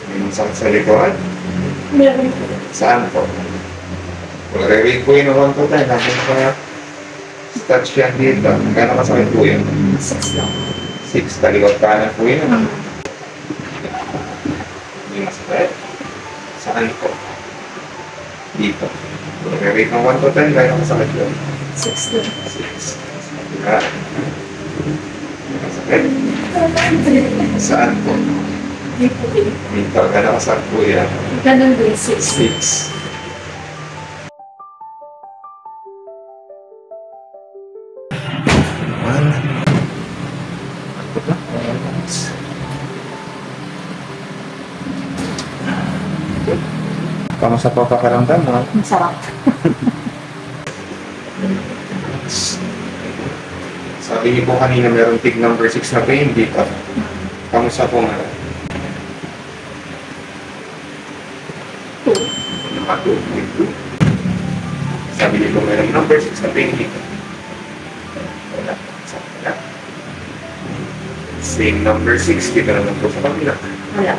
May masakit sa likod? Meron po. Saan po? Re-rate po yun ng 1 to 10. Natin pa touch yan dito. Gano'ng masakit po yun? 6 lang. 6. Talikod kanan po yun. Hindi masakit. Saan po? Dito. Re-rate ng 1 to 10. Gano'ng masakit yun? 6 lang. 6. Masakit. Saan po? Hindi po eh. Dito. Gano'ng masakit po yan? Ganun din, 6. 6. Kamusta po pakiramdam mo? Masarap. Sabi niyo po kanina meron tig number 6 na pain dito. Kamusta po nga? 2. Sabi niyo po meron number 6 na pain dito. Wala. Wala. Same number 6 dito naman po sa kabila. Wala.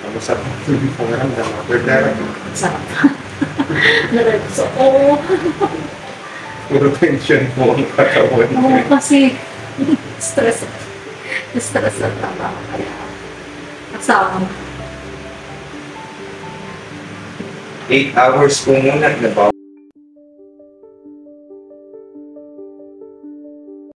Kamusta po? Pakiramdam mo? Pwede. Masarap. Naragso ko. Puro tension po ang katawan. Oo, kasi stress. Stress na tama. Kaya kasama. 8 hours po muna.